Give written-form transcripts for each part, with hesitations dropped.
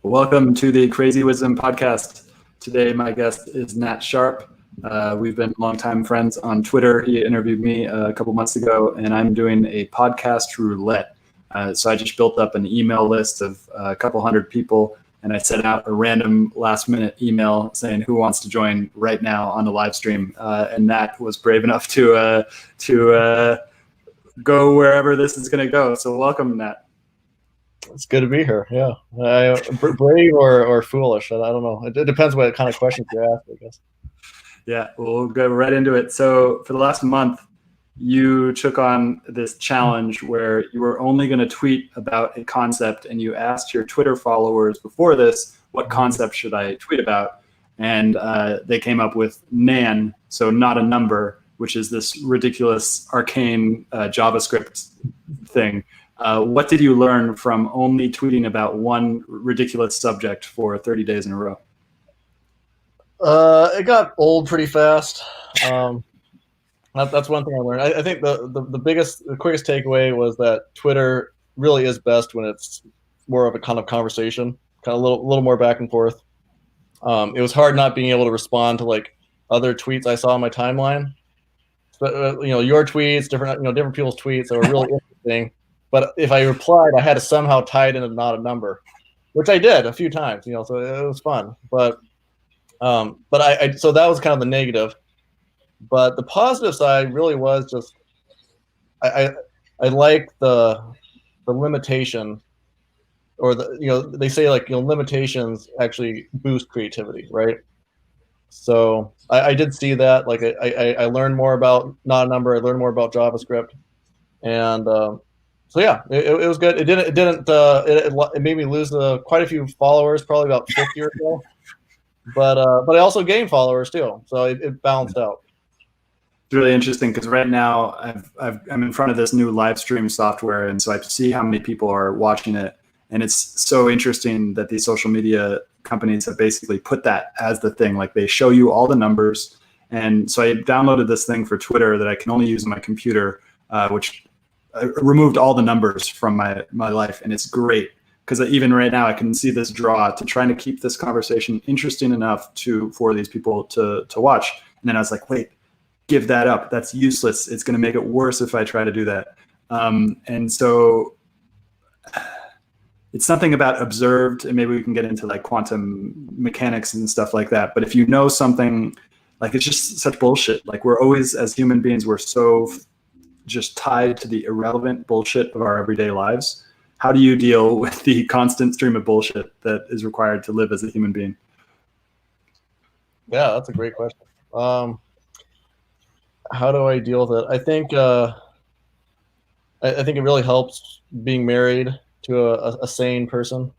Welcome to the Crazy Wisdom Podcast. Today, my guest is Nat Sharp. We've been longtime friends on Twitter. He interviewed me a couple months ago, and I'm doing a podcast roulette. So I just built up an email list of a couple hundred people, and I sent out a random last-minute email saying who wants to join right now on the live stream. And Nat was brave enough to go wherever this is going to go. So welcome, Nat. It's good to be here. Yeah, brave or foolish. I don't know. It depends what kind of questions you ask, I guess. Yeah, we'll go right into it. So for the last month, you took on this challenge where you were only going to tweet about a concept, and you asked your Twitter followers before this, what concept should I tweet about? And they came up with NaN, so not a number, which is this ridiculous arcane JavaScript thing. What did you learn from only tweeting about one ridiculous subject for 30 days in a row? It got old pretty fast. That's one thing I learned. I think the quickest takeaway was that Twitter really is best when it's more of a kind of conversation, kind of a little more back and forth. It was hard not being able to respond to like other tweets I saw on my timeline. But your tweets, different people's tweets that were really interesting. But if I replied, I had to somehow tie it into not a number, which I did a few times, so it was fun. But so that was kind of the negative. But the positive side really was just I like the limitation, or they say limitations actually boost creativity, right? So I did see that. Like I learned more about not a number. I learned more about JavaScript, and so yeah, it was good. It made me lose quite a few followers, probably about 50 or so. But I also gained followers too, so it balanced out. It's really interesting because right now I'm in front of this new live stream software, and so I see how many people are watching it, and it's so interesting that these social media companies have basically put that as the thing. Like they show you all the numbers, and so I downloaded this thing for Twitter that I can only use on my computer, which I removed all the numbers from my life, and it's great because even right now I can see this draw to trying to keep this conversation interesting enough for these people to watch. And then I was like, wait, give that up. That's useless. It's going to make it worse if I try to do that. And so it's something about observed, and maybe we can get into like quantum mechanics and stuff like that. But if you know something, like it's just such bullshit. Like we're always, as human beings, we're so just tied to the irrelevant bullshit of our everyday lives. How do you deal with the constant stream of bullshit that is required to live as a human being? Yeah, that's a great question. How do I deal with it? I think I think it really helps being married to a sane person.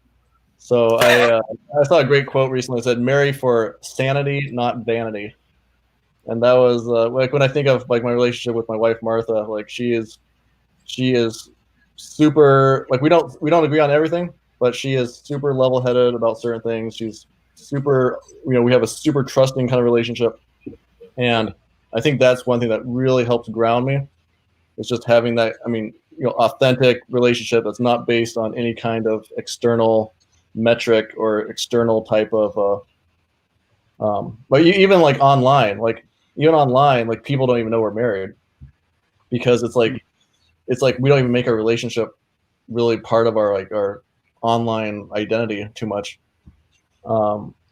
So I saw a great quote recently that said, "Marry for sanity, not vanity." And that was like when I think of like my relationship with my wife Martha, like she is super, like we don't agree on everything, but she is super level-headed about certain things. She's super, we have a super trusting kind of relationship, and I think that's one thing that really helps ground me. It's just having that, authentic relationship that's not based on any kind of external metric or external type of but even like online, like people don't even know we're married, because it's like we don't even make our relationship really part of our online identity too much,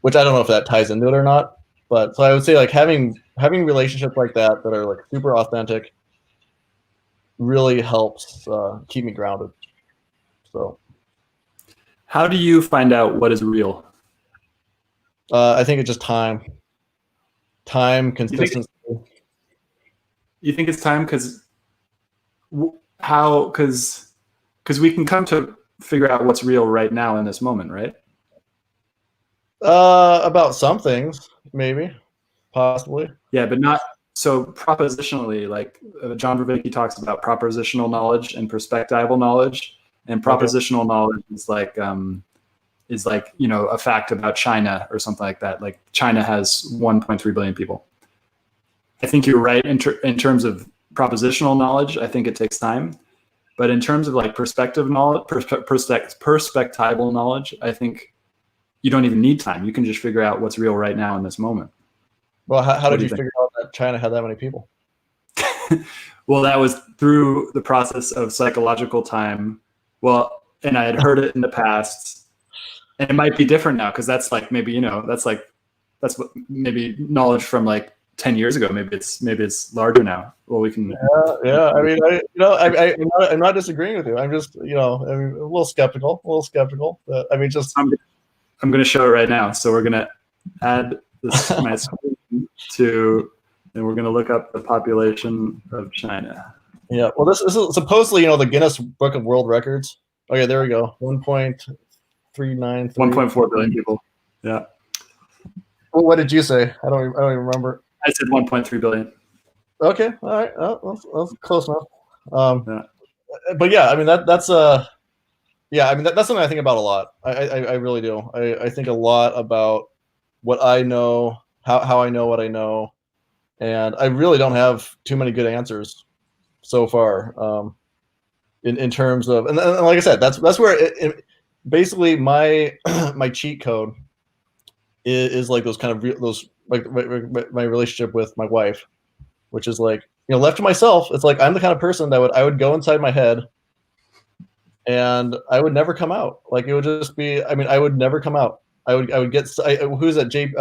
which I don't know if that ties into it or not. But so I would say like having relationships like that are like super authentic really helps keep me grounded. So how do you find out what is real? I think it's just time, consistency. You think it's time? Because we can come to figure out what's real right now in this moment, right? About some things, maybe, possibly. Yeah, but not so propositionally. Like John Vervaeke talks about propositional knowledge and perspectival knowledge, and propositional knowledge is like a fact about China or something like that. Like China has 1.3 billion people. I think you're right in terms of propositional knowledge. I think it takes time, but in terms of like perspective knowledge, perspectival knowledge, I think you don't even need time. You can just figure out what's real right now in this moment. Well, how did you think? figure out that China had that many people? Well, that was through the process of psychological time. Well, and I had heard it in the past, and it might be different now because that's like maybe that's what maybe knowledge from like 10 years ago. Maybe it's larger now. Well, we can. Yeah. I mean, I'm not disagreeing with you. I'm just I'm a little skeptical. But, I mean, just I'm going to show it right now. So we're going to add my screen to, and we're going to look up the population of China. Yeah. Well, this is supposedly the Guinness Book of World Records. Okay, there we go. 1.393. 1.4 billion people. Yeah. Well, what did you say? I don't even remember. I said 1.3 billion. Okay. All right. Oh, that's close enough. Yeah. But yeah, I mean that's something I think about a lot. I really do. I think a lot about what I know, how I know what I know, and I really don't have too many good answers so far. In terms of, and like I said, that's where basically my my cheat code is like those kind of those like my relationship with my wife, which is like left to myself, it's like I'm the kind of person that I would go inside my head, and I would never come out. Like it would just be, I mean, I would never come out. I would get who's that? Jim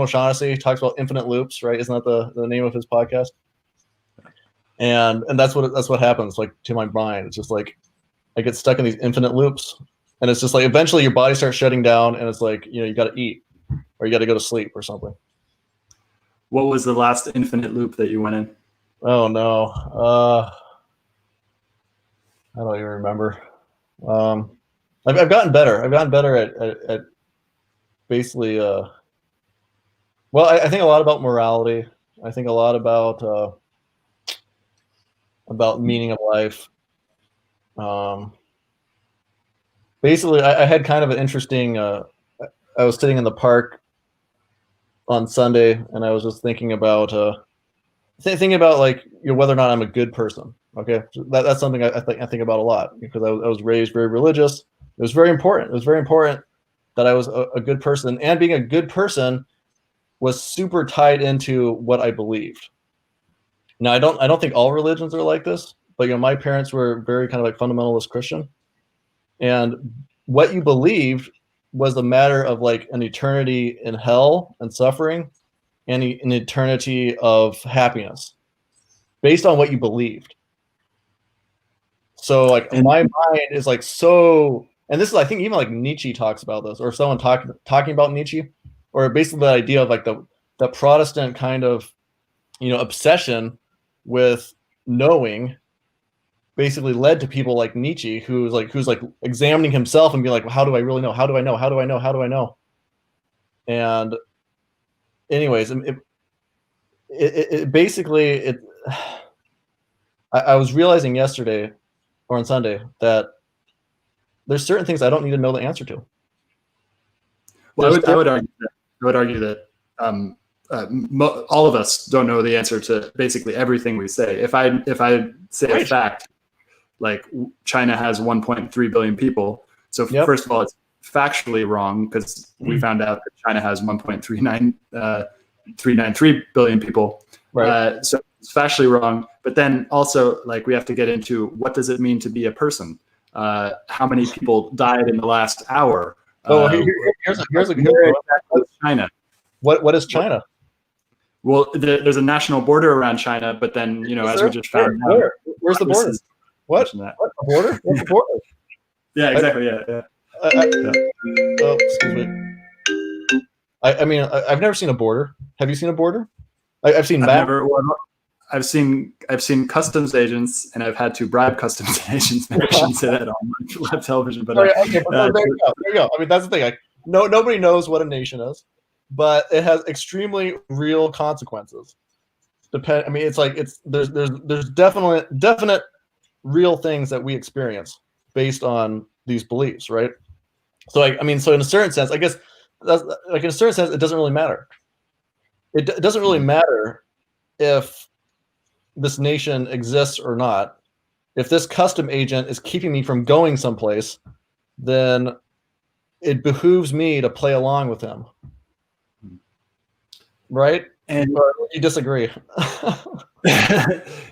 O'Shaughnessy talks about infinite loops, right? Isn't that the name of his podcast? And that's what happens like to my mind. It's just like I get stuck in these infinite loops, and it's just like eventually your body starts shutting down, and it's like you got to eat or you got to go to sleep or something. What was the last infinite loop that you went in? Oh no, I don't even remember. I've gotten better. I've gotten better at basically. Well, I think a lot about morality. I think a lot about meaning of life. Basically, I had kind of an interesting. I was sitting in the park on Sunday, and I was just thinking about thinking about like whether or not I'm a good person. Okay, that's something I think about a lot because I was raised very religious. It was very important. It was very important that I was a good person, and being a good person was super tied into what I believed. Now, I don't think all religions are like this, but my parents were very kind of like fundamentalist Christian, and what you believed was a matter of like an eternity in hell and suffering, and an eternity of happiness, based on what you believed. So like my mind is like so, and this is I think even like Nietzsche talks about this, or someone talking about Nietzsche, or basically the idea of like the Protestant kind of obsession with knowing basically led to people like Nietzsche who's like examining himself and being like, well, how do I really know? How do I know? How do I know? How do I know? And anyways, it basically I was realizing yesterday or on Sunday that there's certain things I don't need to know the answer to. Well, I would argue that all of us don't know the answer to basically everything we say. If I say right. A fact, like China has 1.3 billion people, so first of all, it's factually wrong because we found out that China has 1.393 billion people. Right. So it's factually wrong. But then also, like, we have to get into what does it mean to be a person? How many people died in the last hour? Here's a good China. What is China? Well, there's a national border around China, but then as we just found out, where's the border? What? A border? What's the border? Yeah, exactly. Yeah. Oh, excuse me. I mean, I've never seen a border. Have you seen a border? I've seen maps. I've seen customs agents, and I've had to bribe customs agents. Maybe I shouldn't say that on live television, but there you go. I mean, that's the thing. Like, nobody knows what a nation is, but it has extremely real consequences. I mean, it's like there's definite real things that we experience based on these beliefs, right? So, I mean, so in a certain sense, I guess that's like in a certain sense, it doesn't really matter. It doesn't really matter if this nation exists or not. If this custom agent is keeping me from going someplace, then it behooves me to play along with him. Right? And or you disagree?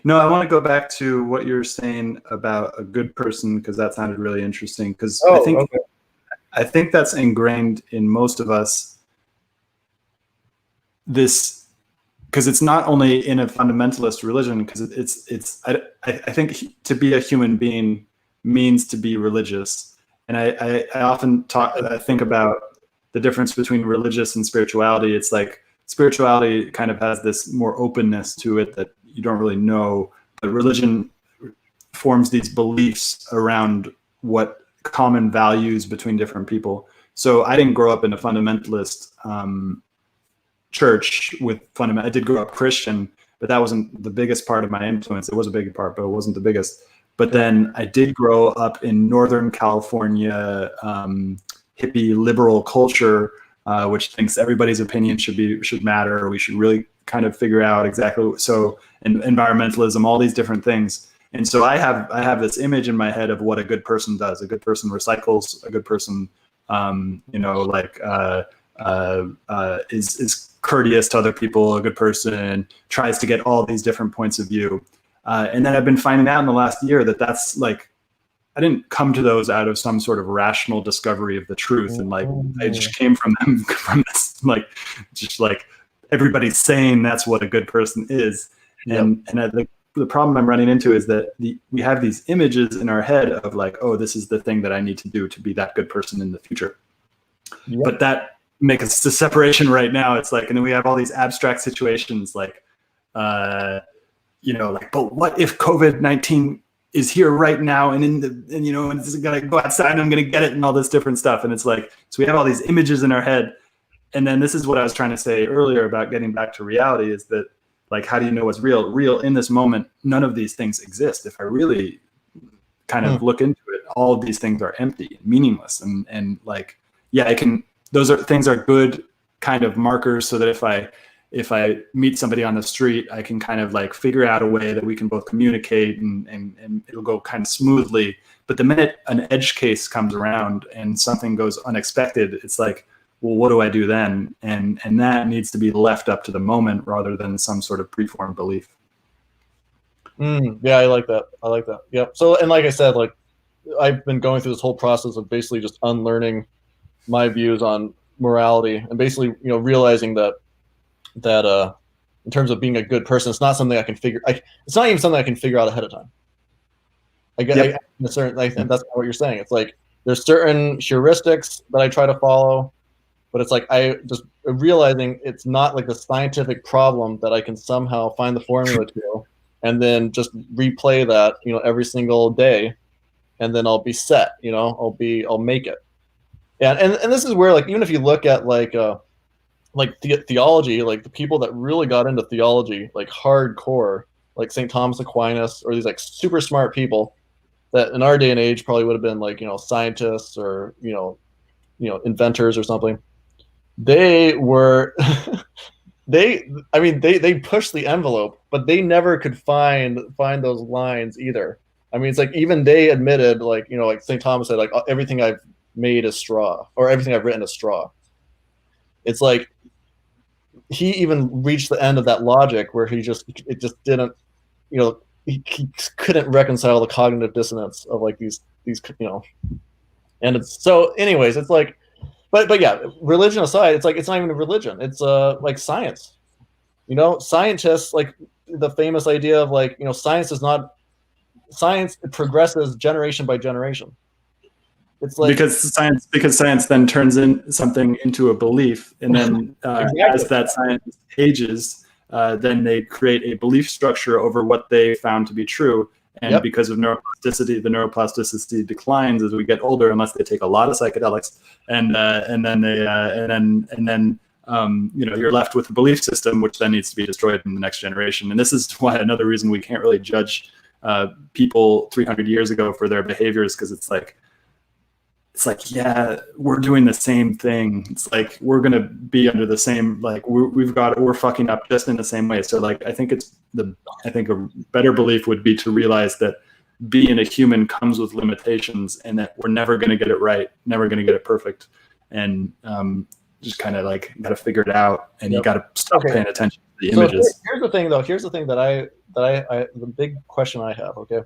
no, I want to go back to what you were saying about a good person, because that sounded really interesting. Because okay. I think that's ingrained in most of us. This, because it's not only in a fundamentalist religion, because I think to be a human being means to be religious. And I often think about the difference between religious and spirituality. It's like spirituality kind of has this more openness to it that you don't really know, but religion forms these beliefs around what common values between different people. So I didn't grow up in a fundamentalist church with I did grow up Christian, but that wasn't the biggest part of my influence. It was a big part, but it wasn't the biggest. But then I did grow up in Northern California, hippie liberal culture, which thinks everybody's opinion should matter. We should really kind of figure out exactly and environmentalism, all these different things. And so I have this image in my head of what a good person does. A good person recycles. A good person, is courteous to other people. A good person tries to get all these different points of view. And then I've been finding out in the last year that that's like, I didn't come to those out of some sort of rational discovery of the truth. And like, I just came from them from this, like, just like everybody's saying that's what a good person is. And the problem I'm running into is that we have these images in our head of like, oh, this is the thing that I need to do to be that good person in the future. Yep. But that makes the separation right now. It's like, and then we have all these abstract situations like, but what if COVID-19 is here right now and and it's gonna go outside and I'm gonna get it and all this different stuff. And it's like, so we have all these images in our head. And then this is what I was trying to say earlier about getting back to reality, is that like, how do you know what's real? Real in this moment, none of these things exist. If I really kind of look into it, all of these things are empty and meaningless. And like, yeah, things are good kind of markers, so that if I meet somebody on the street, I can kind of like figure out a way that we can both communicate and it'll go kind of smoothly. But the minute an edge case comes around and something goes unexpected, it's like, well, what do I do then? And that needs to be left up to the moment rather than some sort of preformed belief. Yeah, I like that. Yeah. So, and like I said, like I've been going through this whole process of basically just unlearning my views on morality and basically, realizing that in terms of being a good person, it's not something I can it's not even something I can figure out ahead of time. And that's what you're saying. It's like, there's certain heuristics that I try to follow, but it's like, I just realizing it's not like the scientific problem that I can somehow find the formula to, and then just replay that, every single day, and then I'll be set, I'll make it. And this is where, like, even if you look at theology, like the people that really got into theology, like hardcore, like St. Thomas Aquinas, or these like super smart people that in our day and age probably would have been like, scientists or, inventors or something. They were, they pushed the envelope, but they never could find those lines either. I mean, it's like, even they admitted, like, like St. Thomas said, like, everything I've made is straw, or everything I've written is straw. It's like, he even reached the end of that logic where it just didn't, he couldn't reconcile the cognitive dissonance of like these, and it's so, anyways, it's like, but yeah, religion aside, it's like, it's not even a religion. It's like science, scientists, like the famous idea of like, science it progresses generation by generation. It's like, because science then turns something into a belief, and then exactly. As that science ages, then they create a belief structure over what they found to be true. And because of neuroplasticity, the neuroplasticity declines as we get older, unless they take a lot of psychedelics, and then you're left with a belief system, which then needs to be destroyed in the next generation. And this is why another reason we can't really judge people 300 years ago for their behaviors, because it's like, yeah, we're doing the same thing. It's like, we're going to be under the same, like, we're fucking up just in the same way. So like, I think a better belief would be to realize that being a human comes with limitations, and that we're never going to get it right, never going to get it perfect, and just kind of like got to figure it out, and you got to stop paying attention to the images. Here's the thing, though. Here's the thing that the big question I have. Okay,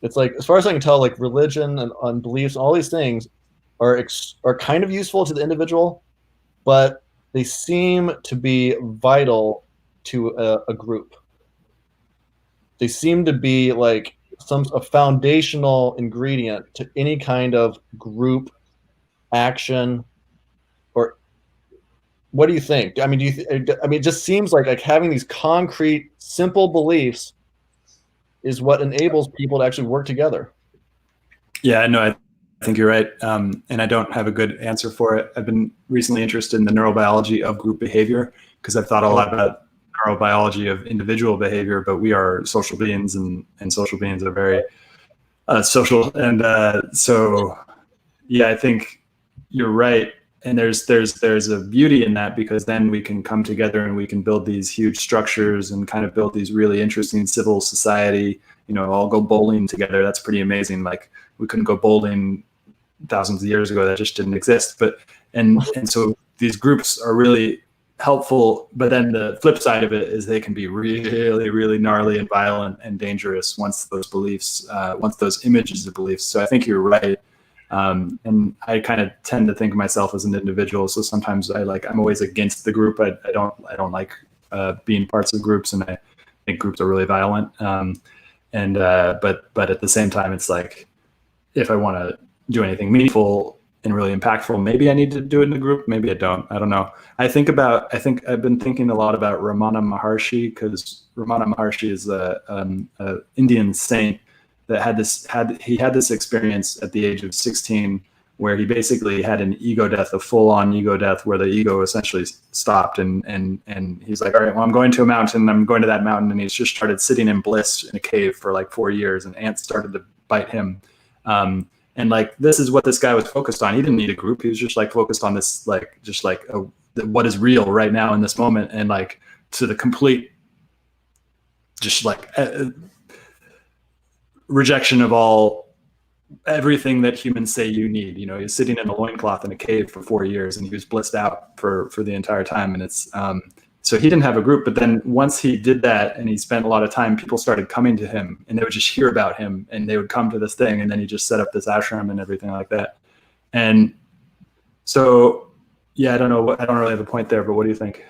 it's like, as far as I can tell, like religion and beliefs, all these things are kind of useful to the individual, but they seem to be vital to a group. They seem to be like a foundational ingredient to any kind of group action. Or what do you think? I mean, it just seems like having these concrete, simple beliefs is what enables people to actually work together. Yeah, no, I think you're right. And I don't have a good answer for it. I've been recently interested in the neurobiology of group behavior, because I've thought a lot about neurobiology of individual behavior, but we are social beings, and social beings are very social. And so, yeah, I think you're right. And there's a beauty in that, because then we can come together and we can build these huge structures and kind of build these really interesting civil society, all go bowling together. That's pretty amazing. Like, we couldn't go bowling thousands of years ago. That just didn't exist. But, and so these groups are really helpful, but then the flip side of it is they can be really, really gnarly and violent and dangerous once those beliefs, once those images of beliefs. So I think you're right. And I kind of tend to think of myself as an individual. So sometimes I'm always against the group. I don't like being parts of groups, and I think groups are really violent. But at the same time, it's like, if I want to do anything meaningful and really impactful, maybe I need to do it in a group. Maybe I don't. I don't know. I think I've been thinking a lot about Ramana Maharshi, because Ramana Maharshi is a Indian saint that had this experience at the age of 16, where he basically had an ego death, a full-on ego death, where the ego essentially stopped, and he's like, all right, well, I'm going to a mountain, I'm going to that mountain, and he's just started sitting in bliss in a cave for like 4 years, and ants started to bite him. And like, this is what this guy was focused on. He didn't need a group. He was just like focused on this, like, just like what is real right now in this moment, and like to the complete, just like rejection of everything that humans say you need. He was sitting in a loincloth in a cave for 4 years, and he was blissed out for the entire time. And it's so he didn't have a group, but then once he did that and he spent a lot of time, people started coming to him, and they would just hear about him, and they would come to this thing, and then he just set up this ashram and everything like that. And so, yeah, I don't know. I don't really have a point there, but what do you think?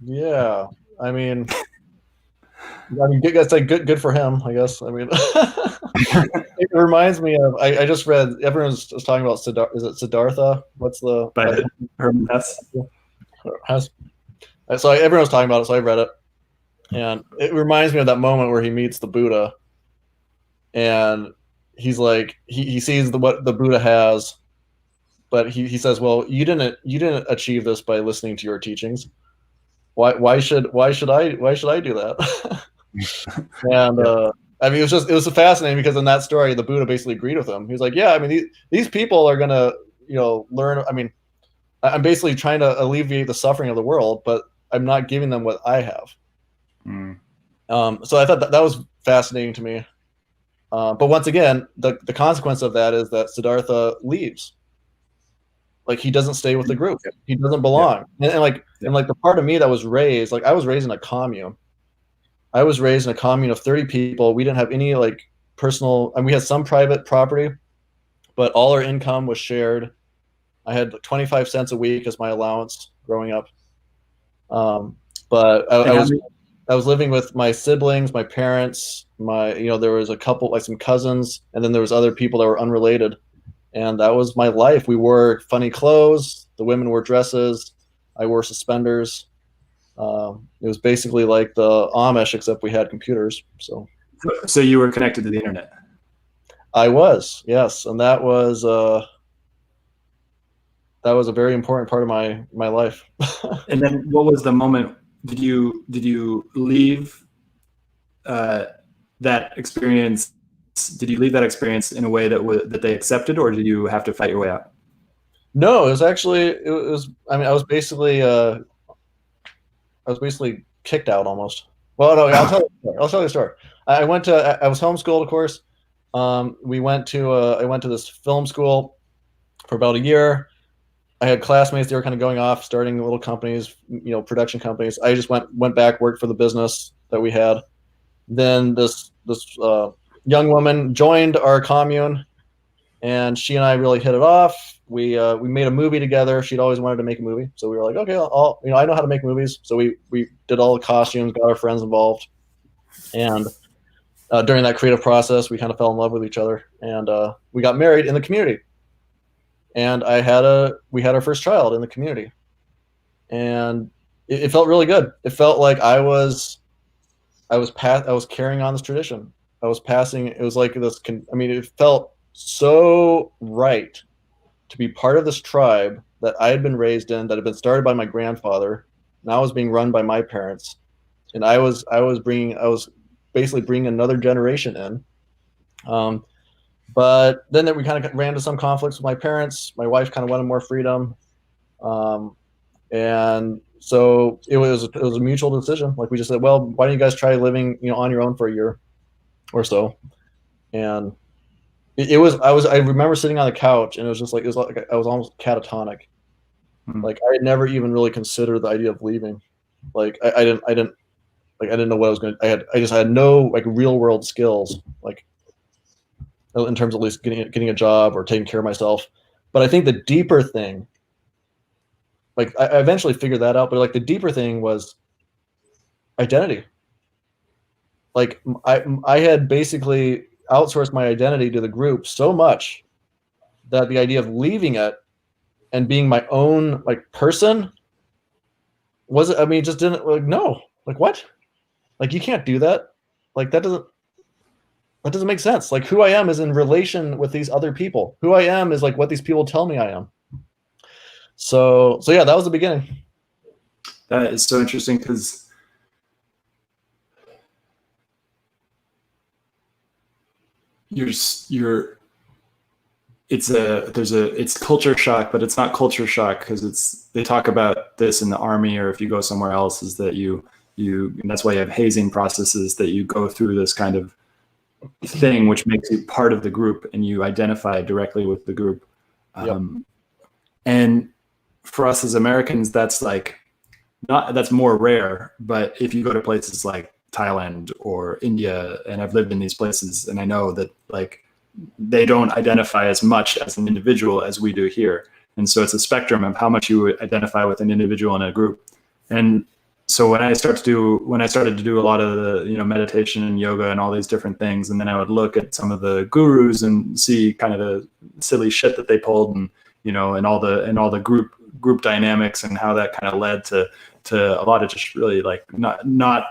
Yeah, I mean, that's like good for him, I guess. I mean, it reminds me of, I just read, everyone's talking about Siddhartha. Is it Siddhartha? What's the by Herman Hesse? So everyone was talking about it, so I read it, and it reminds me of that moment where he meets the Buddha, and he's like, he sees what the Buddha has, but he says, well, you didn't achieve this by listening to your teachings. Why should I do that? And I mean, it was fascinating, because in that story, the Buddha basically agreed with him. He's like, yeah, I mean, these people are gonna learn. I mean, I'm basically trying to alleviate the suffering of the world, but I'm not giving them what I have. So I thought that was fascinating to me. But once again, the consequence of that is that Siddhartha leaves. Like, he doesn't stay with the group. He doesn't belong. And like the part of me that was raised, like, I was raised in a commune. I was raised in a commune of 30 people. We didn't have any like personal, and we had some private property, but all our income was shared. I had 25 cents a week as my allowance growing up. But I was living with my siblings, my parents, there was a couple, like some cousins, and then there was other people that were unrelated. And that was my life. We wore funny clothes. The women wore dresses. I wore suspenders. It was basically like the Amish, except we had computers. So you were connected to the internet? I was, yes. And that was a very important part of my life. And then what was the moment? Did you leave that experience? Did you leave that experience in a way that they accepted, or did you have to fight your way out? No, it was actually, I mean, I was basically kicked out almost. Well, no, I'll tell you a story. I'll tell you a story. I was homeschooled, of course. I went to this film school for about a year. I had classmates, they were kind of going off, starting little companies, production companies. I just went back, worked for the business that we had. Then this young woman joined our commune, and she and I really hit it off. We made a movie together. She'd always wanted to make a movie, so we were like, okay, I know how to make movies. So we did all the costumes, got our friends involved, and during that creative process, we kind of fell in love with each other, and we got married in the community. And we had our first child in the community, and it felt really good. It felt like I was carrying on this tradition. I was passing. It was like this. It felt so right to be part of this tribe that I had been raised in, that had been started by my grandfather. Now was being run by my parents, and I was basically bringing another generation in. But then we kind of ran into some conflicts with my parents. My wife kind of wanted more freedom, and so it was a mutual decision. Like, we just said, well, why don't you guys try living on your own for a year or so? And I remember sitting on the couch, and it was like I was almost catatonic. Like, I had never even really considered the idea of leaving. Like, I didn't know what I was going to. I just had no like real world skills, like in terms of at least getting a job or taking care of myself. But I think the deeper thing, like, I eventually figured that out, but like the deeper thing was identity. Like, I had basically outsourced my identity to the group so much that the idea of leaving it and being my own like person just didn't, like, no, like, what? Like, you can't do that. Like, that doesn't make sense. Like, who I am is in relation with these other people. Who I am is like what these people tell me I am. So yeah, that was the beginning. That is so interesting, because it's culture shock, but it's not culture shock, because they talk about this in the army, or if you go somewhere else, is that and that's why you have hazing processes, that you go through this kind of thing which makes you part of the group, and you identify directly with the group. Yep. And for us as Americans, that's more rare. But if you go to places like Thailand or India, and I've lived in these places, and I know that like they don't identify as much as an individual as we do here. And so it's a spectrum of how much you identify with an individual in a group. And so when I started to do a lot of the meditation and yoga and all these different things, and then I would look at some of the gurus and see kind of the silly shit that they pulled, and and all the group dynamics, and how that kind of led to a lot of just really like not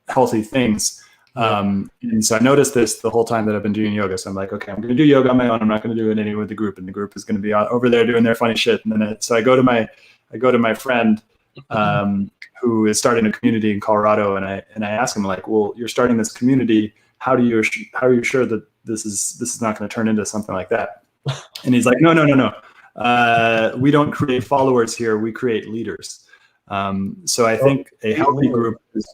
healthy things. And so I noticed this the whole time that I've been doing yoga. So I'm like, okay, I'm going to do yoga on my own. I'm not going to do it anyway with the group, and the group is going to be over there doing their funny shit. And then so I go to my friend, who is starting a community in Colorado, and I ask him, like, well, you're starting this community. How are you sure that this is not going to turn into something like that? And he's like, no. We don't create followers here. We create leaders. So I think a healthy group is,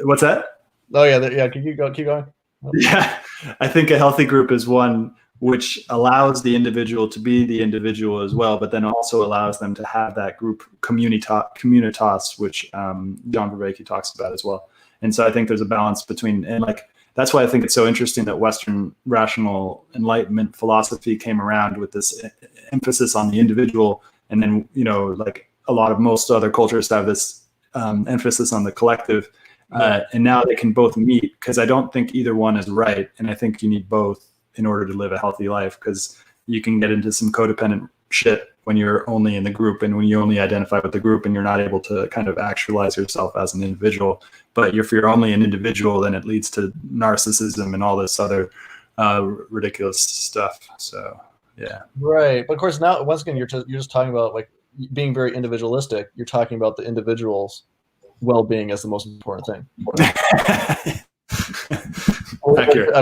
what's that? Oh yeah. Keep going. Yeah, I think a healthy group is one which allows the individual to be the individual as well, but then also allows them to have that group communitas, which John Vervaeke talks about as well. And so I think there's a balance between, and like, that's why I think it's so interesting that Western rational Enlightenment philosophy came around with this emphasis on the individual, and then like most other cultures have this emphasis on the collective. And now they can both meet, because I don't think either one is right, and I think you need both in order to live a healthy life, because you can get into some codependent shit when you're only in the group, and when you only identify with the group, and you're not able to kind of actualize yourself as an individual. But if you're only an individual, then it leads to narcissism and all this other ridiculous stuff. So yeah, right. But of course, now once again, you're just talking about like being very individualistic. You're talking about the individual's well-being as the most important thing. Accurate.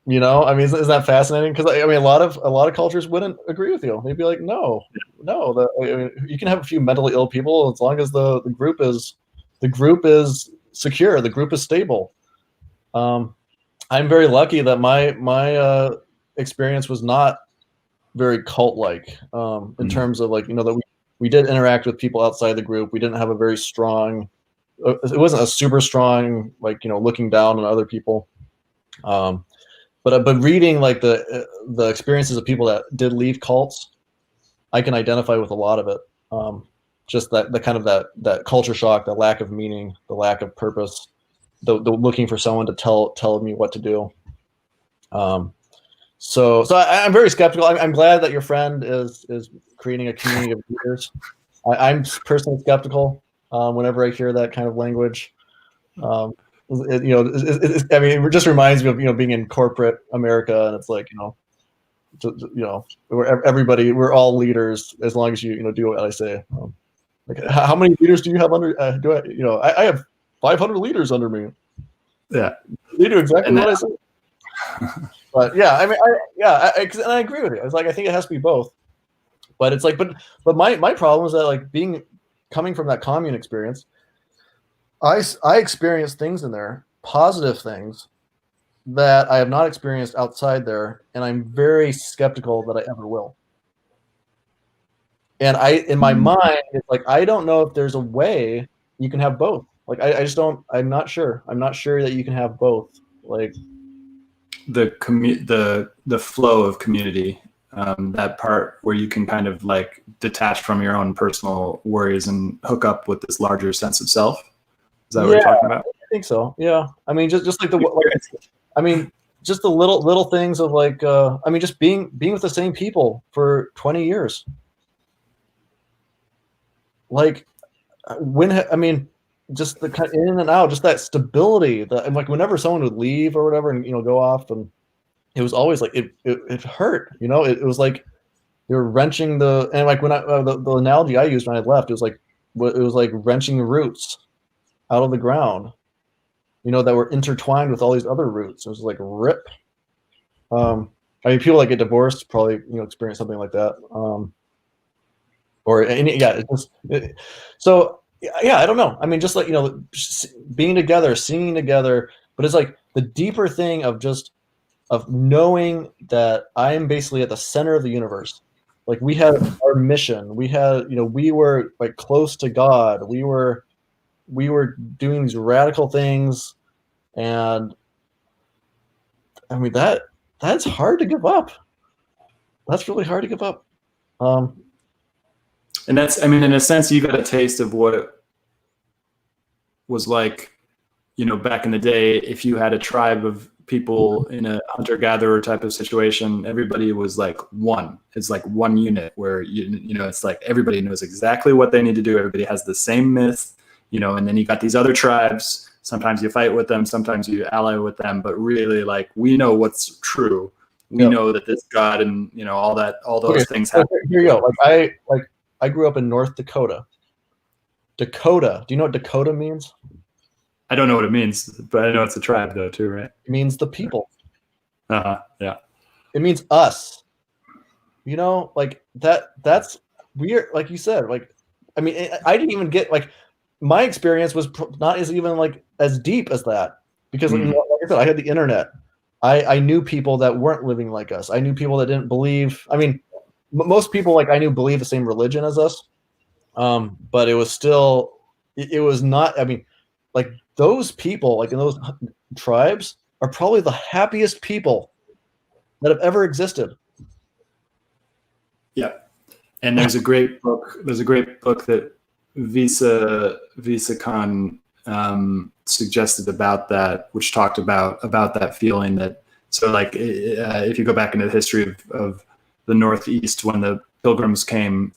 Isn't that fascinating? Because a lot of cultures wouldn't agree with you. They'd be like, no. You can have a few mentally ill people as long as the group is secure. The group is stable. I'm very lucky that my experience was not very cult-like in terms of like, that we did interact with people outside the group. We didn't have a very strong, it wasn't a super strong, like, looking down on other people. But reading like the experiences of people that did leave cults, I can identify with a lot of it. Just the kind of that culture shock, the lack of meaning, the lack of purpose, the looking for someone to tell me what to do. So I'm very skeptical. I'm glad that your friend is creating a community of leaders. I'm personally skeptical whenever I hear that kind of language. I mean, it just reminds me of being in corporate America, and it's like we're all leaders as long as you do what I say. Like, how many leaders do you have under? I have 500 leaders under me. Yeah, they do exactly what I say. But yeah, I mean, and I agree with you. It's like I think it has to be both. But it's like, but my problem is that like coming from that commune experience, I experienced things in there, positive things that I have not experienced outside there, and I'm very skeptical that I ever will. And in my mind, it's like I don't know if there's a way you can have both. Like I just don't. I'm not sure. I'm not sure that you can have both. Like the flow of community, that part where you can kind of like detach from your own personal worries and hook up with this larger sense of self. Is that what you're talking about? I think so. Yeah. I mean, just like just the little things of like, I mean, just being with the same people for 20 years. Like just the kind of in and out, just that stability and like whenever someone would leave or whatever and, go off, and it was always like, it hurt, it was like they were wrenching and like when the analogy I used when I left, it was like wrenching roots out of the ground, that were intertwined with all these other roots. It was like rip. I mean, people that get divorced probably, experience something like that. So yeah, I don't know. I mean, just like, being together, singing together, but it's like the deeper thing of knowing that I am basically at the center of the universe. Like we had our mission, we had, we were like close to God. We were doing these radical things, and I mean that's hard to give up. That's really hard to give up. And that's, I mean, in a sense, you got a taste of what it was like, back in the day. If you had a tribe of people in a hunter-gatherer type of situation, everybody was like one. It's like one unit where it's like everybody knows exactly what they need to do. Everybody has the same myth. And then you got these other tribes. Sometimes you fight with them, sometimes you ally with them, but really, like, we know what's true. We know that this God and all those things happen. Here you go. I grew up in North Dakota. Dakota. Do you know what Dakota means? I don't know what it means, but I know it's a tribe though too, right? It means the people. Yeah. It means us. Like that's weird. Like you said, like, I mean, I didn't even get like. My experience was not even like as deep as that, because like I said, I had the internet. I knew people that weren't living like us. I knew people that didn't believe. I mean, most people like I knew believe the same religion as us, but it was still, it was not. I mean, like those people, like in those tribes, are probably the happiest people that have ever existed. Yeah, and there's a great book. There's a great book that Visa Khan suggested about that, which talked about that feeling that, so like if you go back into the history of the Northeast, when the Pilgrims came,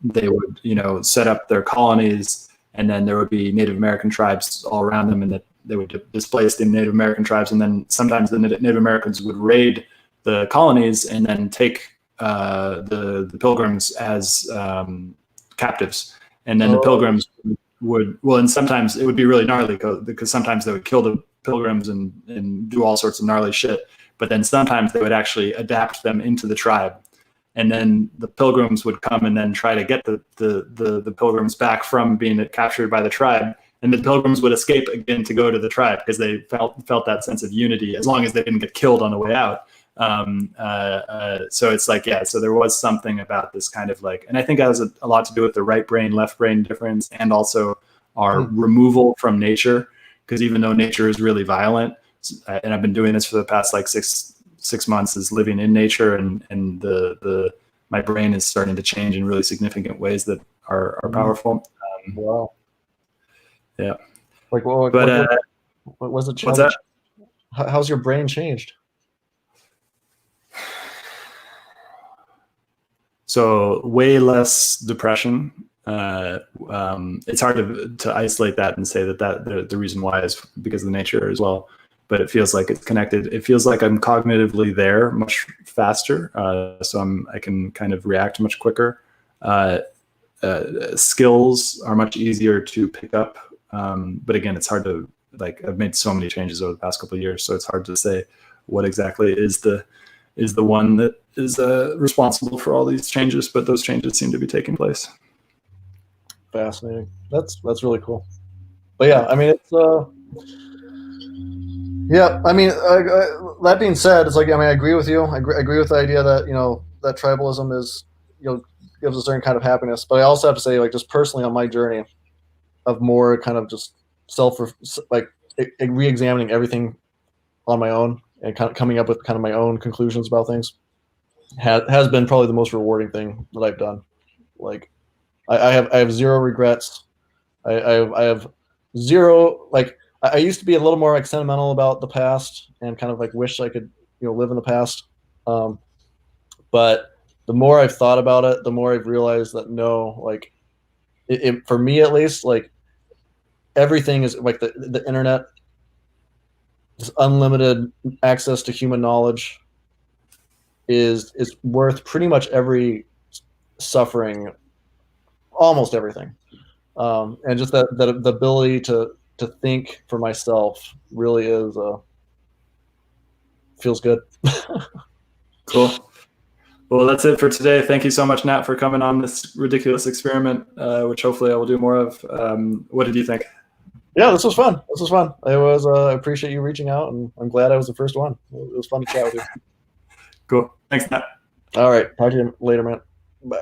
they would set up their colonies, and then there would be Native American tribes all around them, and that they would displace the Native American tribes, and then sometimes the Native Americans would raid the colonies and then take the Pilgrims as captives. And then the Pilgrims and sometimes it would be really gnarly because sometimes they would kill the Pilgrims and do all sorts of gnarly shit. But then sometimes they would actually adapt them into the tribe. And then the Pilgrims would come and then try to get the Pilgrims back from being captured by the tribe. And the pilgrims would escape again to go to the tribe because they felt that sense of unity, as long as they didn't get killed on the way out. So it's like, yeah, so there was something about this kind of like, and I think that has a lot to do with the right brain, left brain difference, and also our removal from nature. Because even though nature is really violent, and I've been doing this for the past like six months, is living in nature, and my brain is starting to change in really significant ways that are powerful. Wow. Yeah. Like, well, but what was it? What's that? How's your brain changed? So way less depression. It's hard to isolate that and say that the reason why is because of the nature as well. But it feels like it's connected. It feels like I'm cognitively there much faster, so I can kind of react much quicker. Skills are much easier to pick up, but again, it's hard to, like, I've made so many changes over the past couple of years, so it's hard to say what exactly is the one that is responsible for all these changes. But those changes seem to be taking place. Fascinating. That's really cool. But yeah, I mean, it's yeah, I mean, that being said, it's like, I mean, I agree with you. I agree with the idea that, that tribalism is, gives a certain kind of happiness. But I also have to say, like, just personally on my journey of more kind of just re-examining everything on my own and kind of coming up with kind of my own conclusions about things has been probably the most rewarding thing that I've done. Like, I have zero regrets. I have zero, like, I used to be a little more like sentimental about the past and kind of like wish I could, live in the past. But the more I've thought about it, the more I've realized that no, like, for me at least, like, everything is like the internet, this unlimited access to human knowledge is worth pretty much every suffering, almost everything. And just that the ability to think for myself really is feels good. Cool. Well, that's it for today. Thank you so much, Nat, for coming on this ridiculous experiment, which hopefully I will do more of. What did you think? Yeah, this was fun. I appreciate you reaching out, and I'm glad I was the first one. It was fun to chat with you. Cool. Thanks, Nat. All right. Talk to you later, man. Bye.